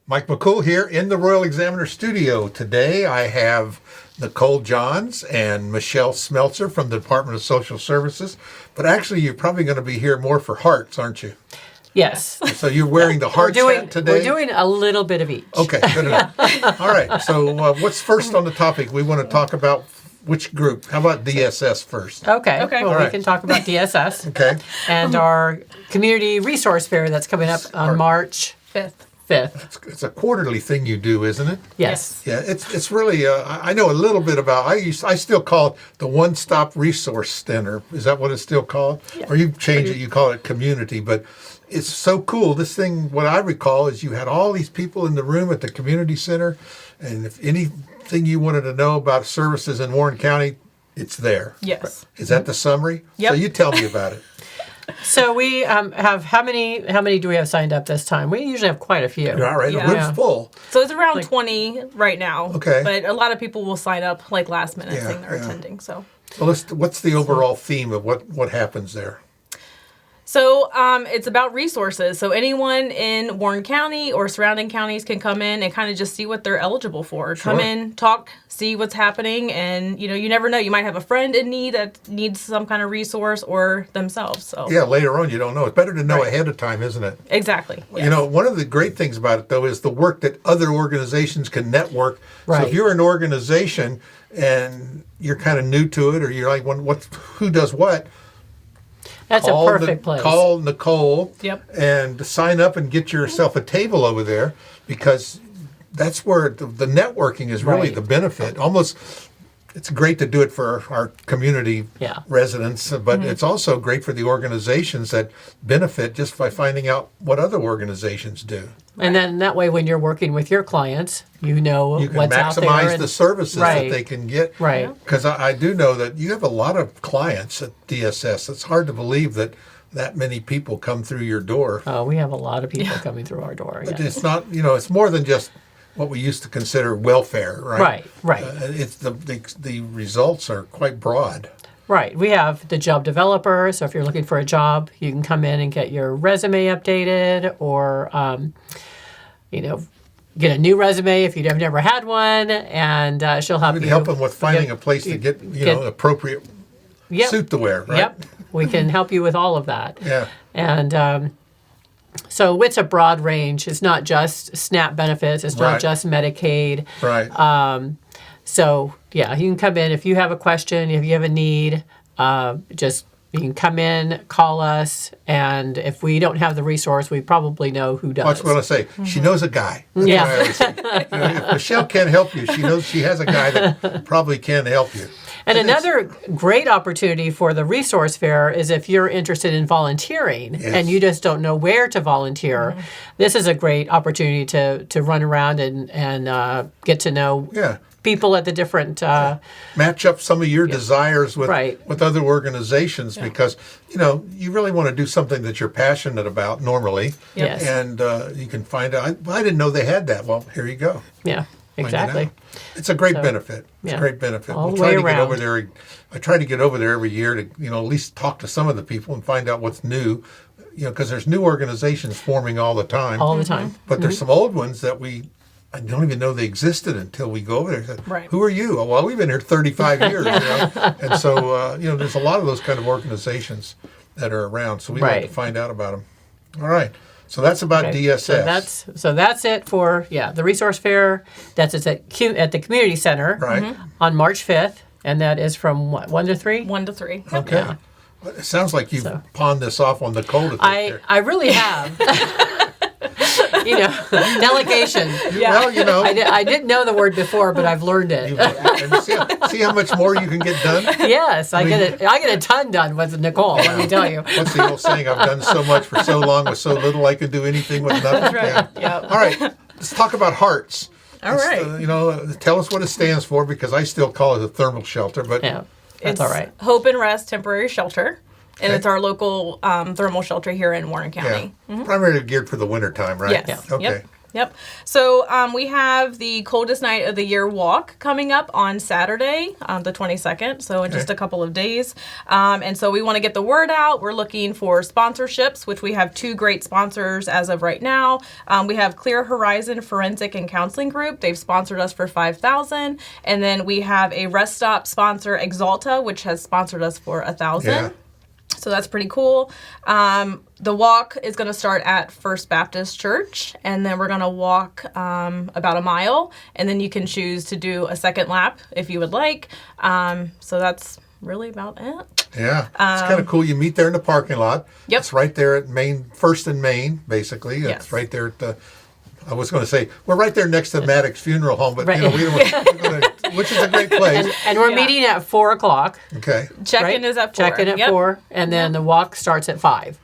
Mike McCool here in the Royal Examiner studio. Today I have Nicole Johns and Michelle Smeltzer from the Department of Social Services. But actually, you're probably going to be here more for HARTS, aren't you? Yes. So you're wearing the HARTS hat today? We're doing a little bit of each. Okay, good enough. All right, so what's first on the topic? We want to talk about which group? How about DSS first? Okay. Well, All right. we can talk about DSS. Okay. And our community resource fair that's coming up on March 5th. It's a quarterly thing you do, isn't it? Yes. Yeah, it's really, I know a little bit about, I still call it the One Stop Resource Center. Is that what it's still called? Yeah. Or you've changed it, you call it community, but it's so cool. This thing, what I recall is you had all these people in the room at the community center, and if anything you wanted to know about services in Warren County, it's there. Yes. Is that the summary? Yep. So you tell me about it. So we have, how many do we have signed up this time? We usually have quite a few. All right, Yeah. the room's full. So it's around 20 right now. Okay. But a lot of people will sign up like last minute Yeah, saying they're yeah. attending. So Well, what's the overall theme of what happens there? it's about resources. So anyone in Warren County or surrounding counties can come in and kind of just see what they're eligible for. Sure. Come in, talk, see what's happening, and you never know. You might have a friend in need that needs some kind of resource or themselves. So Yeah, later on you don't know. It's better to know Right. ahead of time, isn't it? Exactly. You yes. know, one of the great things about it, though, is the work that other organizations can network. So Right. if you're an organization and you're kind of new to it, or you're like, who does what? That's a perfect place. Call Nicole Yep. and sign up and get yourself a table over there, because that's where the networking is really Right. the benefit. Almost, it's great to do it for our community Yeah. residents, but it's also great for the organizations that benefit just by finding out what other organizations do. And then that way, when you're working with your clients, you know You can what's out there. maximize and- the services Right. that they can get. Right. Because I do know that you have a lot of clients at DSS. It's hard to believe that many people come through your door. Oh, we have a lot of people coming through our door. But Yeah. it's not, it's more than just what we used to consider welfare, right? Right. It's the results are quite broad. Right. We have the job developer. So if you're looking for a job, you can come in and get your resume updated, or, get a new resume if you've never had one, and she'll help We you. can help them with finding a place to get, appropriate Yep. suit to wear, right? Yep. We can help you with all of that. Yeah. And so it's a broad range. It's not just SNAP benefits. It's Right. not just Medicaid. Right. So, yeah, you can come in. If you have a question, if you have a need, you can come in, call us, and if we don't have the resource, we probably know who does. That's what I say. She knows a guy. That's Yeah. what I always say. If Michelle can't help you, she knows she has a guy that probably can help you. And another great opportunity for the resource fair is if you're interested in volunteering and you just don't know where to volunteer. This is a great opportunity to run around and get to know Yeah. people at the different. Match up some of your desires with Right. with other organizations, because you really want to do something that you're passionate about normally. Yes. And you can find out. I didn't know they had that. Well, here you go. Yeah, Find it exactly. out. It's a great benefit. It's a yeah. great benefit. All We'll the try way to get over around. there. I try to get over there every year to at least talk to some of the people and find out what's new. Because there's new organizations forming all the time. All the time. But there's some old ones that I don't even know they existed until we go over there. Right. Who are you? Oh, well, we've been here 35 years, And so, there's a lot of those kind of organizations that are around. So we like to Right. find out about them. All right. So that's about Okay, DSS. So that's it for the resource fair. That's at the community center Right. on March 5th, and that is from 1 to 3. 1 to 3. Okay. Yeah. Well, it sounds like you've So- pawned this off on Nicole to take care. I really have. Delegation. Well, I didn't know the word before, but I've learned it. and see how much more you can get done? Yes, I get a ton done with Nicole. Let me tell you. What's the old saying? I've done so much for so long with so little I can do anything with nothing. That's right. Yeah. Yep. All right, let's talk about HARTS. All right. Tell us what it stands for, because I still call it a thermal shelter, but Yeah, that's It's all right. Hope and Rest Temporary Shelter. And Okay. it's our local thermal shelter here in Warren County. primarily geared for the winter time, right? Yes. Okay. Yep. Yep. So we have the Coldest Night of the Year walk coming up on Saturday, the 22nd. So in just a couple of days. And so we want to get the word out. We're looking for sponsorships, which we have 2 great sponsors as of right now. We have Clear Horizon Forensic and Counseling Group. They've sponsored us for $5,000. And then we have a rest stop sponsor, Exalta, which has sponsored us for $1,000. Yeah. So that's pretty cool. The walk is going to start at First Baptist Church, and then we're going to walk about a mile, and then you can choose to do a second lap if you would like. So that's really about it. Yeah, it's kind of cool. You meet there in the parking lot. Yep. It's right there at First and Main, basically. It's Yes. right there at the. I was going to say we're right there next to Maddox Funeral Home, but Right. which is a great place. And we're Yeah. meeting at 4:00. Okay. Check-in is at 4. Check-in at Yep. 4, and then the walk starts at 5.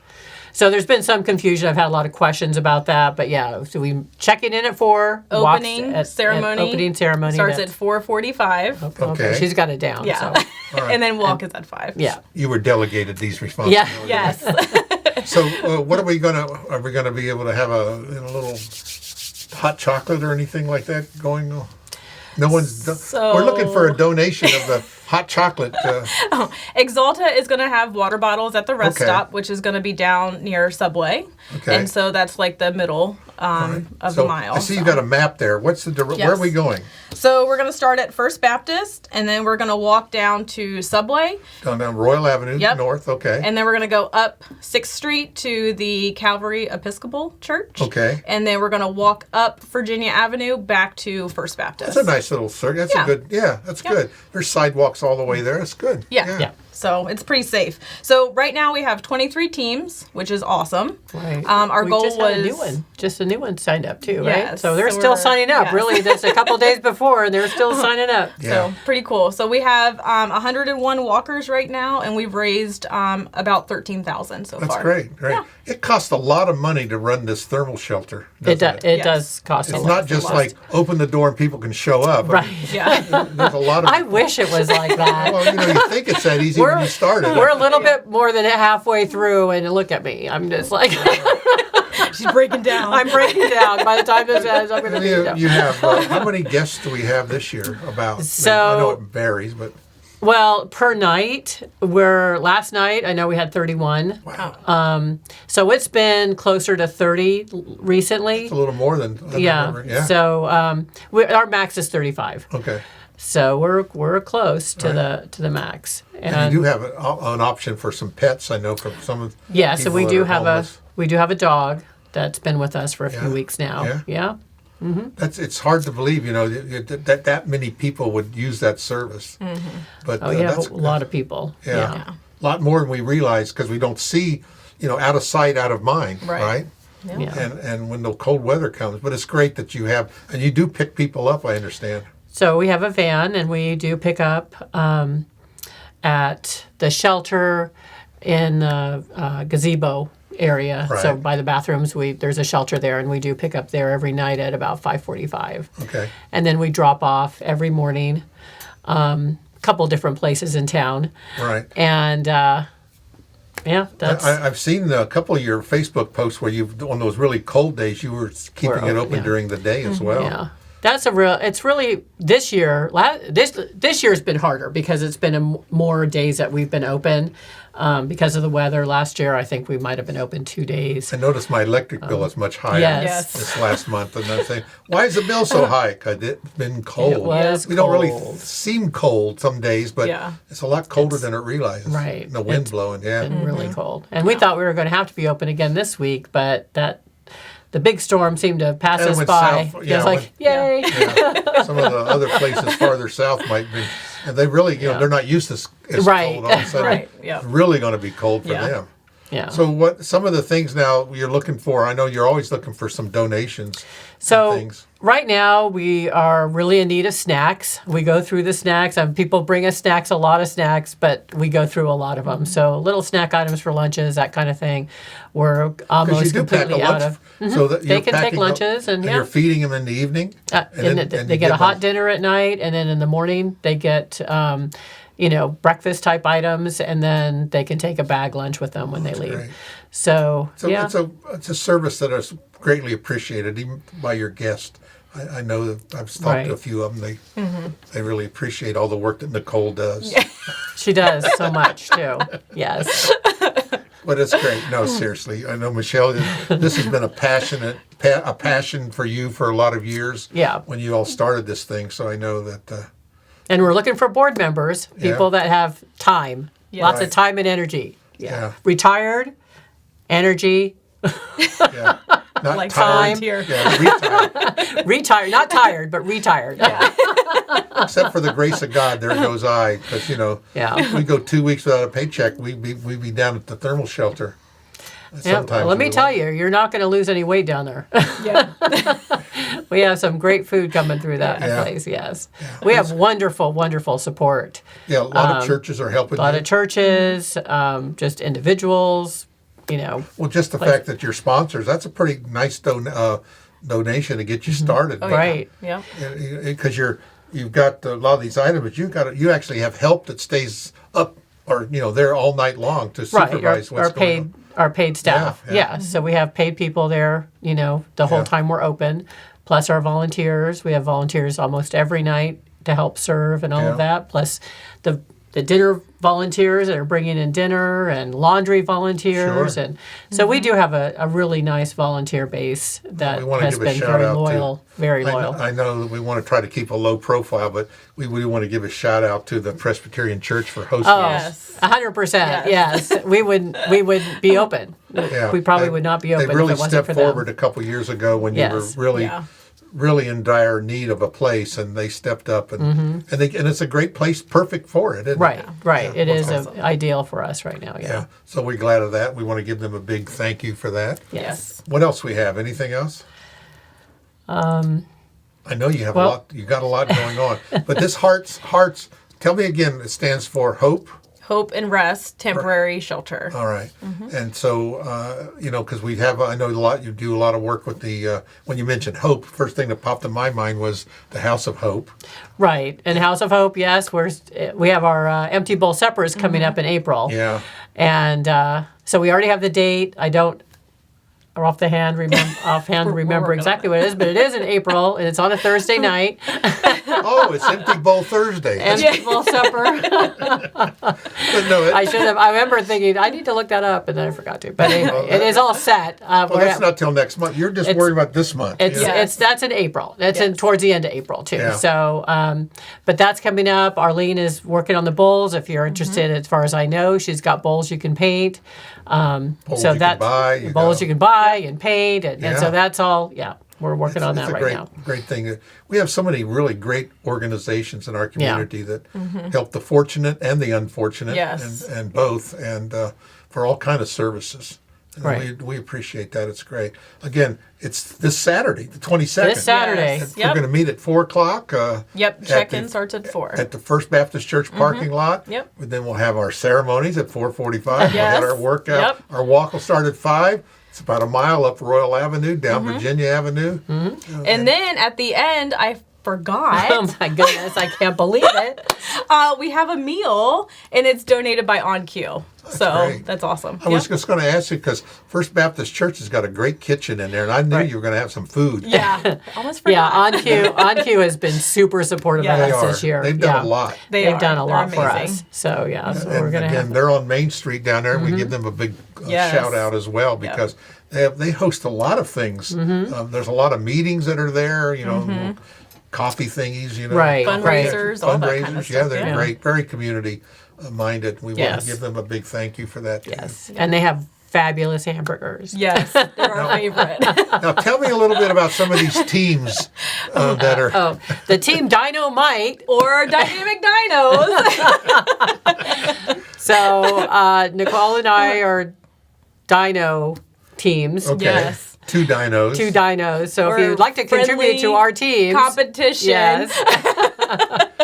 So there's been some confusion. I've had a lot of questions about that, but yeah, so we checking in at 4. walks Opening at ceremony. Opening ceremony Starts that's- at 4:45. Okay. She's got it down. Yeah. So, right. And then walk is at 5. yeah. You were delegated these Yeah. responsibilities. Yes. So what are we gonna? Are we gonna be able to have a little hot chocolate or anything like that going on? No one's. We're looking for a donation of the hot chocolate. Exalta is going to have water bottles at the rest Okay. stop, which is going to be down near Subway. Okay. And so that's like the middle of So the mile. I see you got a map there. What's the? Where are we going? So we're going to start at First Baptist, and then we're going to walk down to Subway, Down Royal Avenue Yep. north. Okay. and then we're going to go up 6th Street to the Calvary Episcopal Church. Okay. And then we're going to walk up Virginia Avenue back to First Baptist. That's a nice little circuit. That's Yeah. a good. Yeah, that's good. There's sidewalks all the way there. That's good. Yeah. Yeah. So it's pretty safe. So right now we have 23 teams, which is awesome. Right. Our we goal just was had a new one. Just a new one signed up too, right? Yes, So they're so still we're- signing up. yes. Really, that's a couple days before, and they're still signing up. Yeah. So pretty cool. So we have 101 walkers right now, and we've raised about 13,000 so That's far. great. Great. Yeah. It costs a lot of money to run this thermal shelter. doesn't It Yes. does cost a It's lot. not just like open the door and people can show up. Right. Yeah. There's a lot of. I wish it was like that. Well, you think it's that easy when you started. We're a little bit more than halfway through, and look at me. I'm just like, She's breaking down. I'm breaking down. By the time this ends, I'm going to be down. You have how many guests do we have this year? About So- I know it varies, but Well, per night, last night, I know we had 31. wow, So it's been closer to 30 recently. it's a little more than I Yeah. remember. Yeah. So our max is 35. Okay. So we're close to the max. And you do have an option for some pets. I know from some of. Yeah, so people we that do are have homeless. a dog that's been with us for a Yeah. few weeks now. Yeah. It's hard to believe, that many people would use that service. But Oh yeah, that's a lot of people. Yeah. A lot more than we realize because we don't see, out of sight, out of mind, Right. right? Yeah. And when the cold weather comes, but it's great that you have, and you do pick people up, I understand. So we have a van, and we do pick up at the shelter in the gazebo area. So Right. by the bathrooms, there's a shelter there, and we do pick up there every night at about 5:45. Okay. And then we drop off every morning, a couple different places in town. Right. And yeah, that's I've seen a couple of your Facebook posts where on those really cold days, you were keeping it open yeah. during the day as well. yeah. That's it's really this year. This year's been harder because it's been more days that we've been open because of the weather. Last year, I think we might have been open 2 days. I noticed my electric bill is much higher Yes. this last month, and I'm saying, why is the bill so high? Because it's been cold. It was we don't really cold. seem cold some days, but Yeah. it's a lot colder than it realizes. Right. And the wind It's blowing, yeah. Been really cold, and we thought we were going to have to be open again this week, but the big storm seemed to pass And it us went by. south. It Yeah, was it like, went- yay! Yeah. Some of the other places farther south might be, and they really, they're not used to as Right. cold. All of a sudden, Right, yeah. it's really going to be cold for Yeah. them. Yeah. So what? Some of the things now you're looking for. I know you're always looking for some donations. So and things. right now we are really in need of snacks. We go through the snacks. People bring us snacks, a lot of snacks, but we go through a lot of them. So little snack items for lunches, that kind of thing. We're Because almost you do pack a completely out lunch, of. so that They you're can take packing lunches, and yeah. you're feeding them in the evening. And then they you get a give hot them- dinner at night, and then in the morning they get breakfast type items, and then they can take a bag lunch with them when they leave. great. So yeah. It's a service that is greatly appreciated, even by your guests. I know that I've talked to a few of them. They really appreciate all the work that Nicole does. She does so much too. Yes. But it's great. No, seriously. I know, Michelle, this has been a passion for you for a lot of years. Yeah. When you all started this thing. So I know that. And we're looking for board members, people that have time, lots Right. of time and energy. Yeah. Retired, energy, Yeah. Not Like tired. volunteer. Yeah, retired. retired, not tired, but retired. Except for the grace of God, there goes I. Because, Yeah. we go 2 weeks without a paycheck, we'd be down at the thermal shelter. Yeah, Sometimes let me we tell won't. you, you're not going to lose any weight down there. Yeah. We have some great food coming through that Yeah. place, yes. We have wonderful, wonderful support. Yeah, a lot of churches are helping A lot you. of churches, just individuals, Well, just the fact that you're sponsors, that's a pretty nice donation to get you started. Oh, yeah. Right. Yeah. Because you've got a lot of these items, but you actually have help that stays up or there all night long to supervise what's going on. Our paid staff. Yeah, Yeah, yeah. so we have paid people there, the whole Yeah. time we're open, plus our volunteers. We have volunteers almost every night to help serve and all Yeah. of that, plus the dinner volunteers that are bringing in dinner and laundry volunteers. Sure. And so we do have a really nice volunteer base that We wanna has give a been shout very out to- loyal, very loyal. I know that we want to try to keep a low profile, but we want to give a shout out to the Presbyterian Church for hosting Oh, us. Yes. 100%. Yes. Yes, we wouldn't be open. Yeah, We probably would not be open They if really it wasn't stepped for them. forward a couple years ago when Yes. you were really, Yeah. really in dire need of a place, and they stepped up, and it's a great place, perfect for it. Isn't Right, it? right. Yeah, It is awesome. ideal for us right now. Yeah. Yeah. So we're glad of that. We want to give them a big thank you for that. Yes. What else we have? Anything else? I know you have a well- lot. You got a lot going on. But this hearts. Tell me again. It stands for hope. Hope and Rest Temporary Shelter. All right. And so because I know you do a lot of work with the. When you mentioned hope, first thing that popped in my mind was the House of Hope. Right. And House of Hope, yes, we have our Empty Bowl Suppers coming up in April. Yeah. And so we already have the date. I don't offhand remember working exactly what it is, but it is in April, and it's on a Thursday night. Oh, it's Empty Bowl Thursday. Empty Bowl Supper. But no, I should have. I remember thinking I need to look that up, and then I forgot to. But anyway, it is all set. well, that's not till next month. You're just worried about this month. It's Yeah. Yes. that's in April. That's in towards the end of April too. Yeah. So, but that's coming up. Arlene is working on the bowls. If you're interested, as far as I know, she's got bowls you can paint. Bowls so you that's can buy, bowls you can buy and paint, and Yeah. so that's all. Yeah, we're working on that It's a right great, now. great thing. We have so many really great organizations in our community that help the fortunate and the unfortunate, Yes. and both, and for all kind of services. And Right. we appreciate that. It's great. Again, it's this Saturday, the 22nd. This Saturday. Yes. We're going to meet at 4:00. Yep. at Check-in the- starts at 4. At the First Baptist Church parking lot. Yep. And then we'll have our ceremonies at 4:45. We'll Yes. have our workout. Yep. Our walk will start at 5. It's about a mile up Royal Avenue, down Virginia Avenue. And then at the end, I forgot. Oh my goodness, I can't believe it. We have a meal, and it's donated by On Cue. So great. that's awesome. I was just going to ask you because First Baptist Church has got a great kitchen in there, and I knew Right. you were going to have some food. Yeah. Almost Yeah, forgot. On Cue has been super supportive Yeah. of They us are. this year. They've done Yeah. a lot. They've They've done a lot for amazing. us. So yeah, so And we're gonna again, have. they're on Main Street down there. We give them a big Yes. shout out as well because they host a lot of things. There's a lot of meetings that are there. Coffee thingies. Right, Fundraisers, all that kind of fundraisers. Yeah, stuff, they're yeah. great, very community minded. We want Yes. to give them a big thank you for that. Too. Yes, and they have fabulous hamburgers. Yes. They're our favorite. Now tell me a little bit about some of these teams that are. Oh, the team Dynamite. Or Dynamic Dinos. So Nicole and I are Dino teams. Okay. Yes. Two dinos. Two dinos. So if Or you'd like to contribute to friendly our teams, Competition. yes,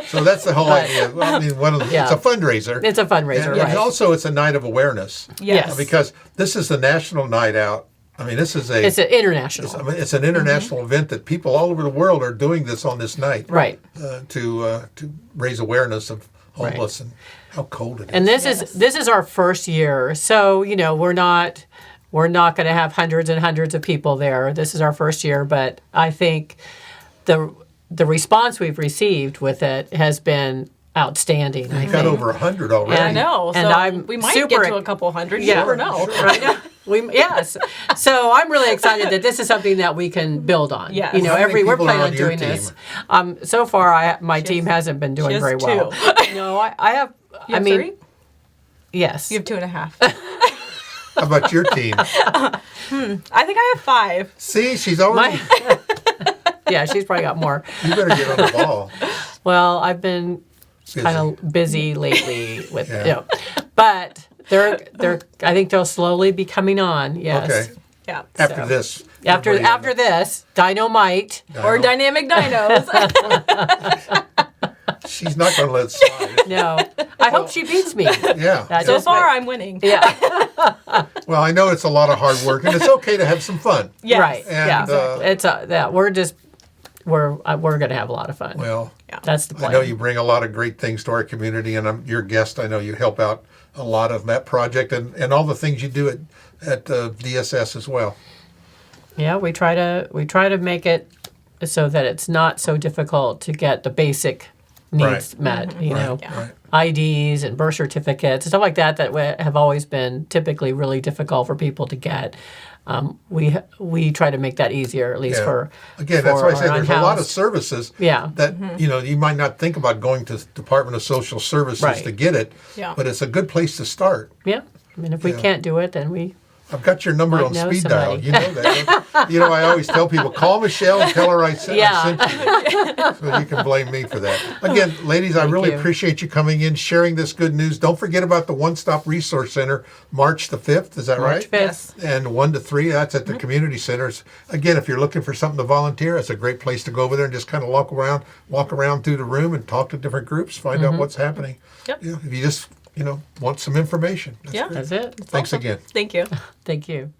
So that's the whole idea. Well, I mean, Yeah. it's a fundraiser. it's a fundraiser, And right? also, it's a night of awareness. Yes. Because this is the national night out. I mean, this is It's an international, it's an international event that people all over the world are doing this on this night. right? To raise awareness of homeless and how cold it is. And this is our first year, so we're not going to have hundreds and hundreds of people there. This is our first year, but I think the response we've received with it has been outstanding. We've got over 100 already. I know. And we might get to a couple hundred. You never know. Right? Yes. So I'm really excited that this is something that we can build on. Yes. How many we're people are planning on on your doing team? this. So far, my team hasn't been doing very well. No, I have. You have 3? Yes. You have 2.5. How about your team? I think I have 5. See, she's already. Yeah, she's probably got more. You better get on the ball. Well, I've been kind of busy lately with but they're I think they'll slowly be coming on. Yes. Okay. Yeah. After this. After this, Dynamite. Or Dynamic Dinos. She's not going to let it slide. No. I hope she beats me. Yeah. So far, I'm winning. Yeah. Well, I know it's a lot of hard work, and it's okay to have some fun. Yes. Right. And, It's we're going to have a lot of fun. Well, That's the plan. I know you bring a lot of great things to our community, and I'm your guest. I know you help out a lot of that project and all the things you do at DSS as well. Yeah, we try to make it so that it's not so difficult to get the basic needs met. IDs and birth certificates and stuff like that have always been typically really difficult for people to get. We try to make that easier, at least for again. That's why I say there's a lot of unhoused. services. Yeah. That you might not think about going to Department of Social Services Right. to get it. Yeah. But it's a good place to start. Yeah, I mean, if we can't do it, then we. I've got your number Might on know speed dial. somebody. You know that. I always tell people, call Michelle and tell her I sent you. So you can blame me for that. Again, ladies, I really you. appreciate you coming in, sharing this good news. Don't forget about the One Stop Resource Center, March the 5th. Is that right? March 5th. Yes. And 1 to 3, that's at the community centers. Again, if you're looking for something to volunteer, it's a great place to go over there and just kind of walk around through the room and talk to different groups, find out what's happening. Yep. If you just, want some information. That's Yeah. great. That's it. Thanks again. Thank you. Thank you.